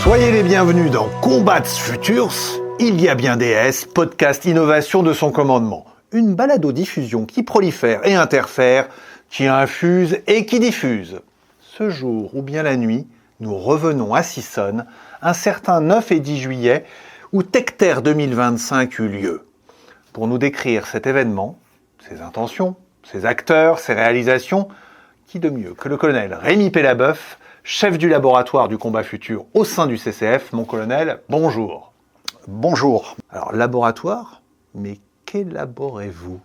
Soyez les bienvenus dans Combats Futurs, il y a bien des S, podcast innovation de son commandement. Une balado-diffusion qui prolifère et interfère, qui infuse et qui diffuse. Ce jour ou bien la nuit, nous revenons à Sissonne, un certain 9 et 10 juillet, où TechTair 2025 eut lieu. Pour nous décrire cet événement, ses intentions, ses acteurs, ses réalisations, qui de mieux que le colonel Rémi Pellabeuf, chef du laboratoire du combat futur au sein du CCF. Mon colonel, bonjour. Bonjour. Alors, laboratoire, mais qu'élaborez-vous ?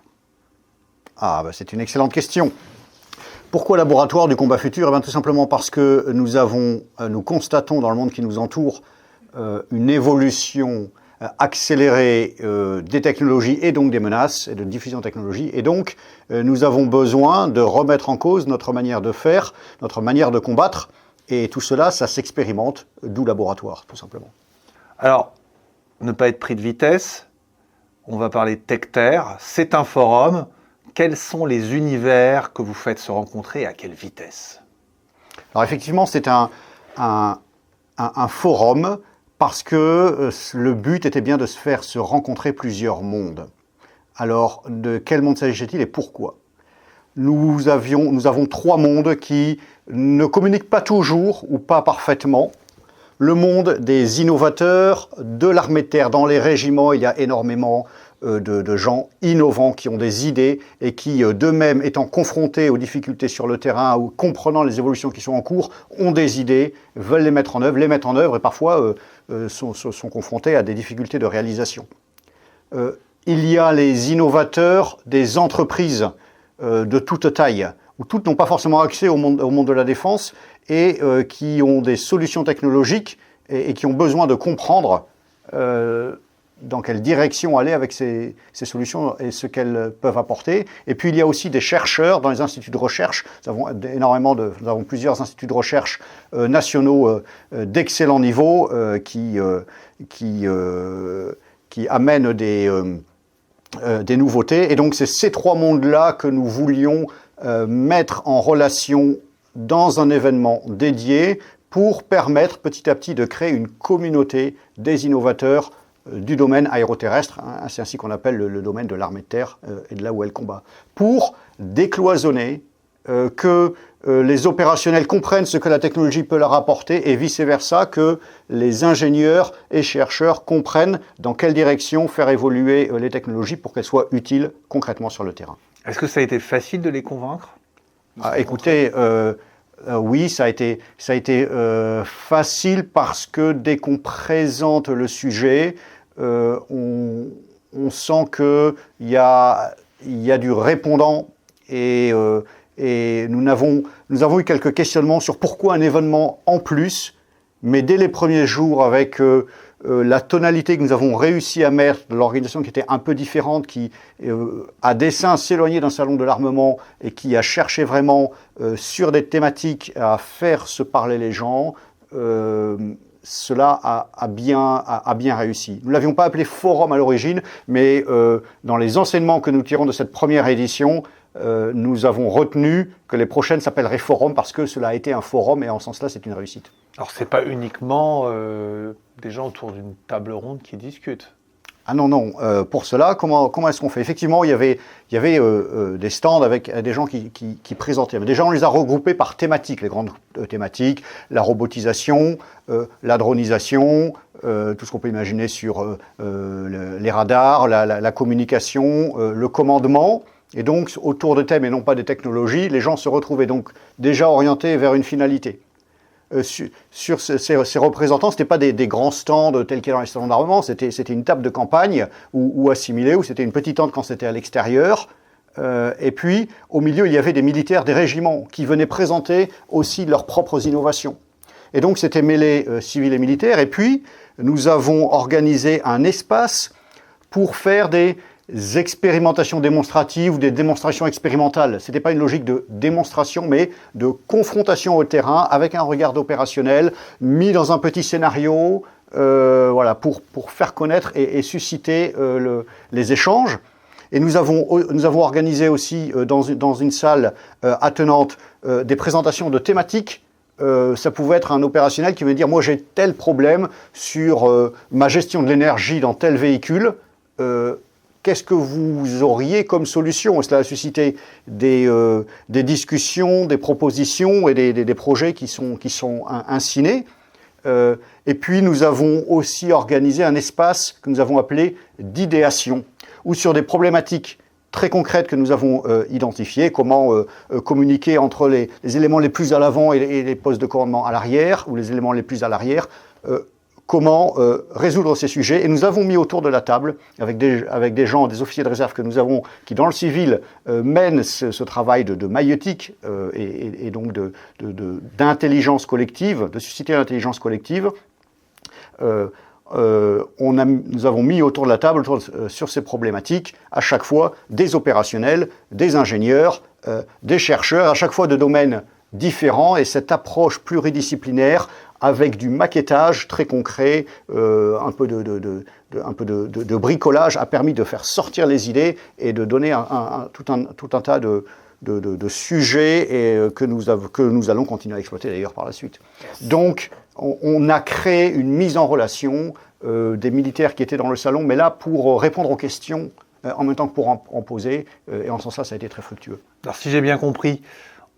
C'est une excellente question. Pourquoi laboratoire du combat futur ? Tout simplement parce que nous constatons dans le monde qui nous entoure une évolution accélérée des technologies et donc des menaces et de diffusion de technologies. Et donc, nous avons besoin de remettre en cause notre manière de faire, notre manière de combattre. Et tout cela, ça s'expérimente, d'où laboratoire, tout simplement. Alors, ne pas être pris de vitesse, on va parler de TechTair. C'est un forum. Quels sont les univers que vous faites se rencontrer et à quelle vitesse ? Alors effectivement, c'est un forum parce que le but était bien de se faire se rencontrer plusieurs mondes. Alors, de quel monde s'agit-il et pourquoi ? Nous avons trois mondes qui ne communiquent pas toujours ou pas parfaitement. Le monde des innovateurs, de l'armée de terre. Dans les régiments, il y a énormément de gens innovants qui ont des idées et qui, d'eux-mêmes, étant confrontés aux difficultés sur le terrain ou comprenant les évolutions qui sont en cours, ont des idées, veulent les mettre en œuvre et parfois sont confrontés à des difficultés de réalisation. Il y a les innovateurs des entreprises de toute taille, où toutes n'ont pas forcément accès au monde de la défense et qui ont des solutions technologiques et qui ont besoin de comprendre dans quelle direction aller avec ces solutions et ce qu'elles peuvent apporter. Et puis il y a aussi des chercheurs dans les instituts de recherche. Nous avons plusieurs instituts de recherche nationaux d'excellent niveau qui amènent des nouveautés. Et donc c'est ces trois mondes-là que nous voulions mettre en relation dans un événement dédié pour permettre petit à petit de créer une communauté des innovateurs du domaine aéroterrestre, c'est ainsi qu'on appelle le domaine de l'armée de terre et de là où elle combat, pour décloisonner que les opérationnels comprennent ce que la technologie peut leur apporter et vice-versa, que les ingénieurs et chercheurs comprennent dans quelle direction faire évoluer les technologies pour qu'elles soient utiles concrètement sur le terrain. Est-ce que ça a été facile de les convaincre ? Oui, ça a été facile parce que dès qu'on présente le sujet, on sent qu'il y a du répondant et nous avons eu quelques questionnements sur pourquoi un événement en plus, mais dès les premiers jours avec la tonalité que nous avons réussi à mettre de l'organisation qui était un peu différente, qui à dessein s'éloignait d'un salon de l'armement et qui a cherché vraiment sur des thématiques à faire se parler les gens, cela a bien réussi. Nous ne l'avions pas appelé forum à l'origine, mais dans les enseignements que nous tirons de cette première édition, nous avons retenu que les prochaines s'appelleraient forum parce que cela a été un forum et en ce sens-là, c'est une réussite. Alors, ce n'est pas uniquement des gens autour d'une table ronde qui discutent. Ah non. Pour cela, comment est-ce qu'on fait ? Effectivement, il y avait des stands avec des gens qui présentaient. Mais déjà, on les a regroupés par thématiques, les grandes thématiques, la robotisation, la dronisation, tout ce qu'on peut imaginer sur les radars, la communication, le commandement. Et donc, autour de thèmes et non pas des technologies, les gens se retrouvaient donc déjà orientés vers une finalité. Sur ces représentants, ce n'était pas des grands stands tels qu'il y a dans les salons d'armement, c'était une table de campagne ou assimilée, ou c'était une petite tente quand c'était à l'extérieur. Et puis, au milieu, il y avait des militaires des régiments qui venaient présenter aussi leurs propres innovations. Et donc, c'était mêlé civils et militaires. Et puis, nous avons organisé un espace pour faire des expérimentations démonstratives ou des démonstrations expérimentales. Ce n'était pas une logique de démonstration, mais de confrontation au terrain avec un regard opérationnel mis dans un petit scénario pour faire connaître et susciter les échanges. Et nous avons organisé aussi dans une salle attenante des présentations de thématiques ça pouvait être un opérationnel qui veut dire, moi j'ai tel problème sur ma gestion de l'énergie dans tel véhicule, qu'est-ce que vous auriez comme solution? Et cela a suscité des discussions, des propositions et des projets qui sont incinés. Et puis nous avons aussi organisé un espace que nous avons appelé d'idéation, où sur des problématiques très concrètes que nous avons identifiées, comment communiquer entre les éléments les plus à l'avant et les postes de commandement à l'arrière, ou les éléments les plus à l'arrière, comment résoudre ces sujets. Et nous avons mis autour de la table, avec des gens, des officiers de réserve que nous avons, qui dans le civil mènent ce travail de maïeutique et donc d'intelligence collective, de susciter l'intelligence collective. Nous avons mis autour de la table, sur ces problématiques, à chaque fois des opérationnels, des ingénieurs, des chercheurs, à chaque fois de domaines différents, et cette approche pluridisciplinaire avec du maquettage très concret, un peu de bricolage a permis de faire sortir les idées et de donner tout un tas de sujets que nous allons continuer à exploiter d'ailleurs par la suite. Donc, on a créé une mise en relation des militaires qui étaient dans le salon, mais là pour répondre aux questions en même temps que pour en poser, et en ce sens-là, ça a été très fructueux. Alors si j'ai bien compris,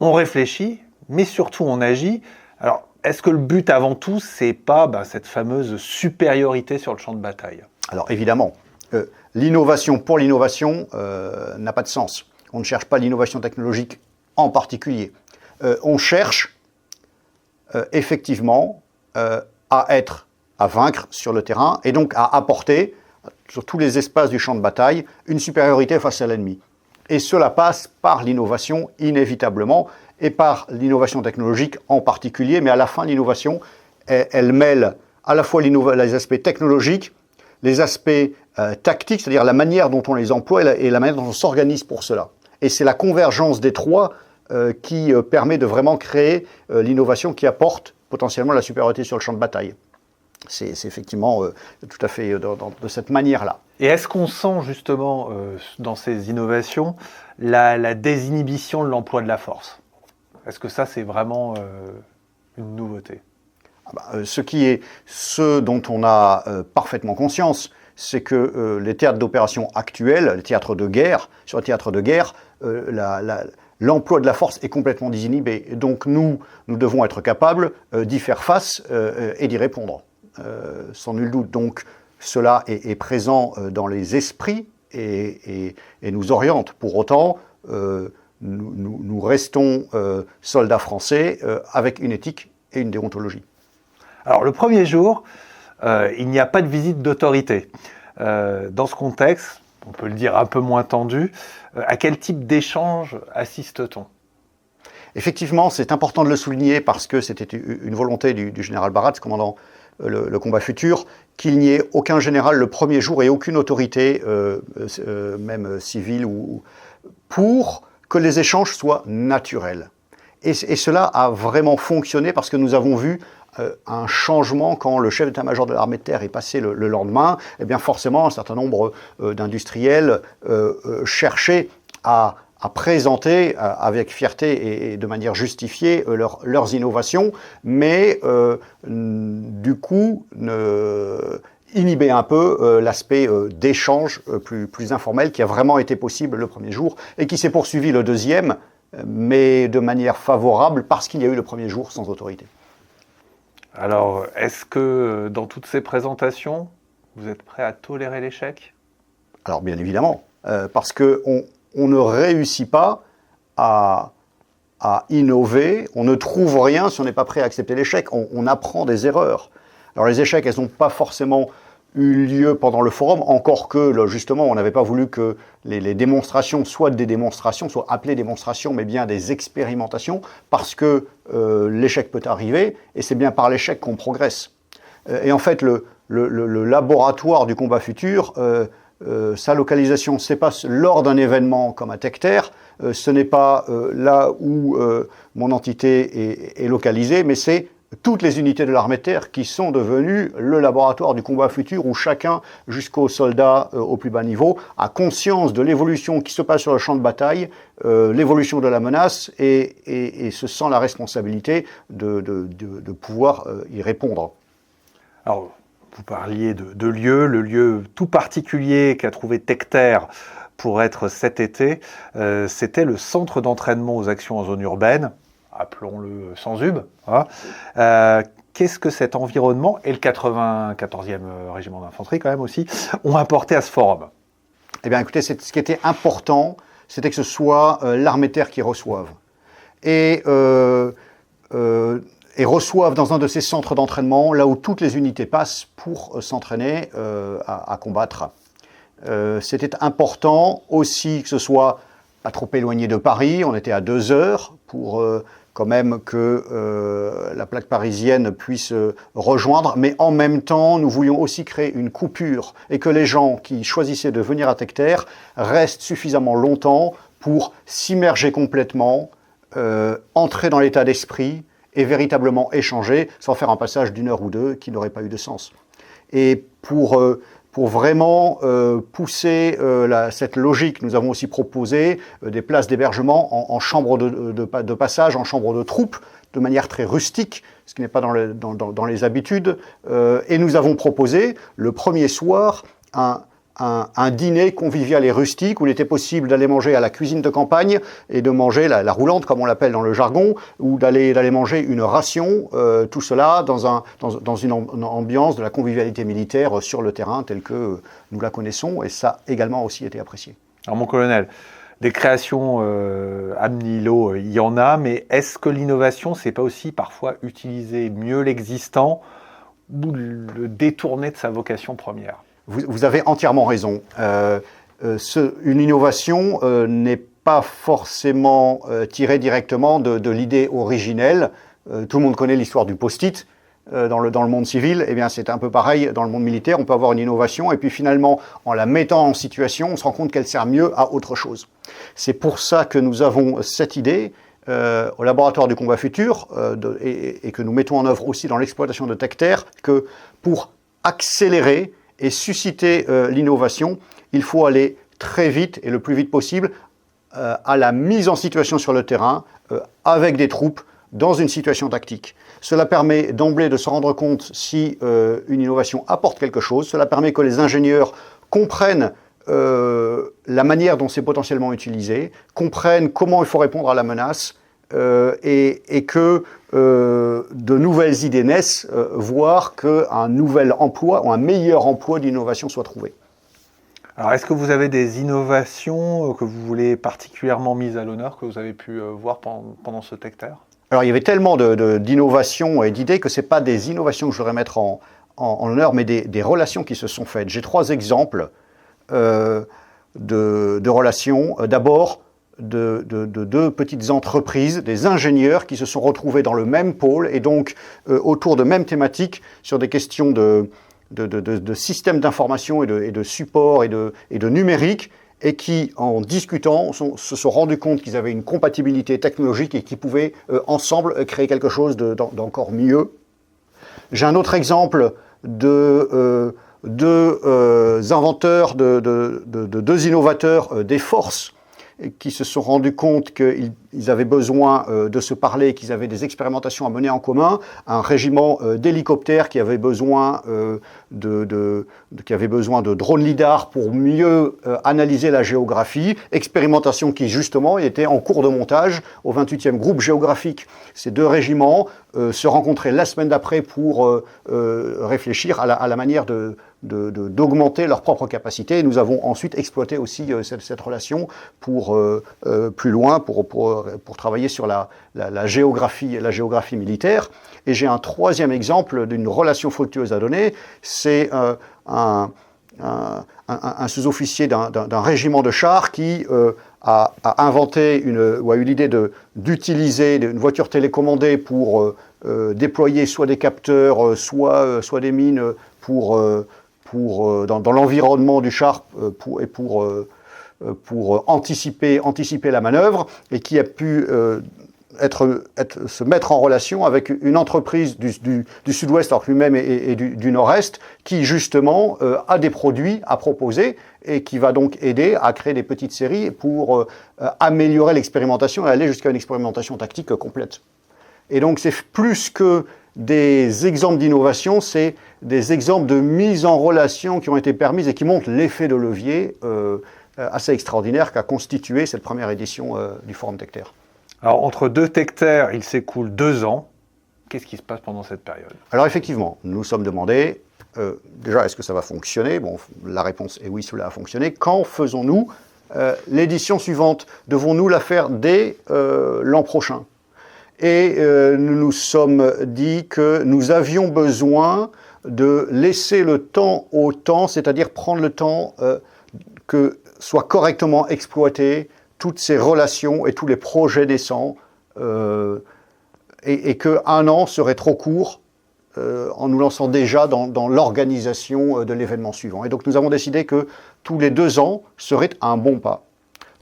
on réfléchit, mais surtout on agit. Alors, est-ce que le but avant tout, c'est pas cette fameuse supériorité sur le champ de bataille? Alors évidemment, l'innovation pour l'innovation n'a pas de sens. On ne cherche pas l'innovation technologique en particulier. On cherche effectivement à vaincre sur le terrain et donc à apporter sur tous les espaces du champ de bataille une supériorité face à l'ennemi. Et cela passe par l'innovation inévitablement et par l'innovation technologique en particulier, mais à la fin l'innovation, elle mêle à la fois les aspects technologiques, les aspects tactiques, c'est-à-dire la manière dont on les emploie et la manière dont on s'organise pour cela. Et c'est la convergence des trois qui permet de vraiment créer l'innovation qui apporte potentiellement la supériorité sur le champ de bataille. C'est effectivement tout à fait de cette manière-là. Et est-ce qu'on sent justement dans ces innovations la désinhibition de l'emploi de la force? Est-ce que ça, c'est vraiment une nouveauté? Ce dont on a parfaitement conscience, c'est que les théâtres d'opération actuels, les théâtres de guerre, sur les théâtres de guerre, l'emploi de la force est complètement désinhibé. Donc nous devons être capables d'y faire face et d'y répondre, sans nul doute. Donc cela est présent dans les esprits et nous oriente. Pour autant, nous restons soldats français avec une éthique et une déontologie. Alors le premier jour, il n'y a pas de visite d'autorité. Dans ce contexte, on peut le dire un peu moins tendu, à quel type d'échange assiste-t-on? Effectivement, c'est important de le souligner parce que c'était une volonté du général Barat, commandant le combat futur, qu'il n'y ait aucun général le premier jour et aucune autorité, même civile, pour que les échanges soient naturels. Et cela a vraiment fonctionné parce que nous avons vu un changement quand le chef d'état-major de l'armée de terre est passé le lendemain. Eh bien forcément, un certain nombre d'industriels cherchaient à présenter avec fierté et de manière justifiée leurs innovations, mais du coup inhiber un peu l'aspect d'échange plus informel qui a vraiment été possible le premier jour et qui s'est poursuivi le deuxième, mais de manière favorable parce qu'il y a eu le premier jour sans autorité. Alors, est-ce que dans toutes ces présentations, vous êtes prêt à tolérer l'échec? Alors bien évidemment, parce qu'on ne réussit pas à innover, on ne trouve rien si on n'est pas prêt à accepter l'échec, on apprend des erreurs. Alors les échecs, elles n'ont pas forcément eu lieu pendant le forum, encore que justement on n'avait pas voulu que les démonstrations soient des démonstrations, soient appelées démonstrations, mais bien des expérimentations, parce que l'échec peut arriver, et c'est bien par l'échec qu'on progresse. Et en fait, le laboratoire du combat futur, sa localisation, c'est pas lors d'un événement comme à Tech-Terre, ce n'est pas là où mon entité est localisée, mais c'est toutes les unités de l'armée de terre qui sont devenues le laboratoire du combat futur où chacun, jusqu'au soldat au plus bas niveau, a conscience de l'évolution qui se passe sur le champ de bataille, l'évolution de la menace et se sent la responsabilité de pouvoir y répondre. Alors, vous parliez de lieu, le lieu tout particulier qu'a trouvé Tecter pour être cet été, c'était le centre d'entraînement aux actions en zone urbaine, appelons-le Sanzub. Hein. Qu'est-ce que cet environnement et le 94e régiment d'infanterie quand même aussi ont apporté à ce forum? Eh bien écoutez, ce qui était important, c'était que ce soit l'armée de terre qui reçoive. Et reçoivent dans un de ces centres d'entraînement, là où toutes les unités passent pour s'entraîner à combattre. C'était important aussi que ce soit pas trop éloigné de Paris, on était à 2 heures pour quand même que la plaque parisienne puisse rejoindre, mais en même temps, nous voulions aussi créer une coupure et que les gens qui choisissaient de venir à Tecter restent suffisamment longtemps pour s'immerger complètement, entrer dans l'état d'esprit et véritablement échanger sans faire un passage d'1 heure ou 2 qui n'aurait pas eu de sens. Et pour vraiment pousser cette logique, nous avons aussi proposé des places d'hébergement en chambre de passage, en chambre de troupe, de manière très rustique, ce qui n'est pas dans les habitudes. Et nous avons proposé le premier soir un dîner convivial et rustique où il était possible d'aller manger à la cuisine de campagne et de manger la roulante, comme on l'appelle dans le jargon, ou d'aller manger une ration, tout cela dans une ambiance de la convivialité militaire sur le terrain telle que nous la connaissons, et ça a également aussi été apprécié. Alors mon colonel, des créations am nihilo, il y en a, mais est-ce que l'innovation, c'est pas aussi parfois utiliser mieux l'existant ou le détourner de sa vocation première? Vous avez entièrement raison. Une innovation n'est pas forcément tirée directement de l'idée originelle. Tout le monde connaît l'histoire du post-it dans le monde civil. Eh bien, c'est un peu pareil dans le monde militaire. On peut avoir une innovation et puis finalement, en la mettant en situation, on se rend compte qu'elle sert mieux à autre chose. C'est pour ça que nous avons cette idée au laboratoire du combat futur et que nous mettons en œuvre aussi dans l'exploitation de Tecter, que pour accélérer et susciter l'innovation, il faut aller très vite et le plus vite possible à la mise en situation sur le terrain avec des troupes dans une situation tactique. Cela permet d'emblée de se rendre compte si une innovation apporte quelque chose. Cela permet que les ingénieurs comprennent la manière dont c'est potentiellement utilisé, comprennent comment il faut répondre à la menace et que de nouvelles idées naissent, voire qu'un nouvel emploi ou un meilleur emploi d'innovation soit trouvé. Alors, est-ce que vous avez des innovations que vous voulez particulièrement mises à l'honneur, que vous avez pu voir pendant ce Tecter? Alors, il y avait tellement d'innovations et d'idées que ce n'est pas des innovations que je voudrais mettre en honneur, mais des relations qui se sont faites. J'ai 3 exemples de relations. D'abord, de 2 petites entreprises, des ingénieurs qui se sont retrouvés dans le même pôle et donc autour de mêmes thématiques sur des questions de systèmes d'information et de support et de numérique, et qui, en discutant, se sont rendus compte qu'ils avaient une compatibilité technologique et qu'ils pouvaient ensemble créer quelque chose d'encore mieux. J'ai un autre exemple de 2 inventeurs, de 2 innovateurs des forces qui se sont rendus compte qu'ils avaient besoin de se parler, qu'ils avaient des expérimentations à mener en commun, un régiment d'hélicoptères qui avait besoin de drones lidar pour mieux analyser la géographie, expérimentation qui justement était en cours de montage au 28e groupe géographique. Ces 2 régiments se rencontraient la semaine d'après pour réfléchir à la manière d'augmenter leurs propres capacités. Et nous avons ensuite exploité aussi cette relation pour plus loin, pour travailler sur la géographie militaire. Et j'ai un 3e exemple d'une relation fructueuse à donner, c'est un sous-officier d'un régiment de chars qui a inventé ou a eu l'idée d'utiliser une voiture télécommandée pour déployer soit des capteurs, soit des mines dans l'environnement du char pour anticiper la manœuvre, et qui a pu se mettre en relation avec une entreprise du sud-ouest, alors que lui-même est du nord-est, qui justement a des produits à proposer et qui va donc aider à créer des petites séries pour améliorer l'expérimentation et aller jusqu'à une expérimentation tactique complète. Et donc c'est plus que des exemples d'innovation, c'est des exemples de mise en relation qui ont été permises et qui montrent l'effet de levier assez extraordinaire qu'a constitué cette première édition du Forum TechTer. Alors, entre deux TechTer, il s'écoule 2 ans. Qu'est-ce qui se passe pendant cette période? Alors, effectivement, nous nous sommes demandé, déjà, est-ce que ça va fonctionner? Bon, la réponse est oui, cela a fonctionné. Quand faisons-nous l'édition suivante? Devons-nous la faire dès l'an prochain? Et nous nous sommes dit que nous avions besoin de laisser le temps au temps, c'est-à-dire prendre le temps que soient correctement exploités toutes ces relations et tous les projets naissants, et qu'un an serait trop court en nous lançant déjà dans l'organisation de l'événement suivant. Et donc nous avons décidé que tous les 2 ans serait un bon pas.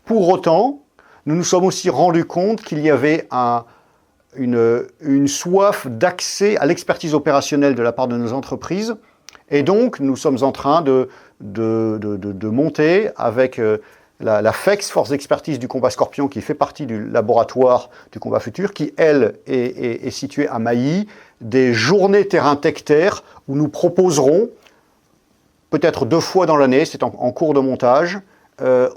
Pour autant, nous nous sommes aussi rendus compte qu'il y avait une soif d'accès à l'expertise opérationnelle de la part de nos entreprises. Et donc, nous sommes en train de monter avec la FEX, Force d'expertise du combat Scorpion, qui fait partie du laboratoire du combat futur, qui, elle, est située à Mailly, des journées terrain TechTer où nous proposerons, peut-être 2 fois dans l'année, c'est en cours de montage,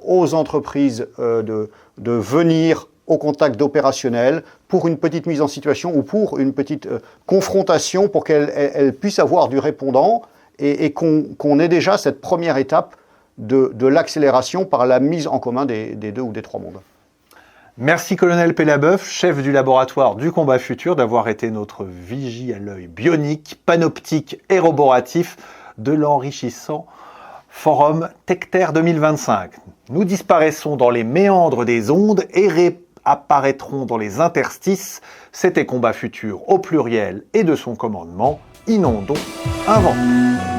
aux entreprises de venir au contact d'opérationnels pour une petite mise en situation ou pour une petite confrontation pour qu'elles puissent avoir du répondant et qu'on ait déjà cette première étape de l'accélération par la mise en commun des 2 ou des 3 mondes. Merci colonel Pellabeuf, chef du laboratoire du combat futur, d'avoir été notre vigie à l'œil bionique, panoptique et roboratif de l'enrichissant Forum TechTer 2025. Nous disparaissons dans les méandres des ondes et réapparaîtrons dans les interstices. C'était Combat Futur au pluriel et de son commandement. Inondons, inventons.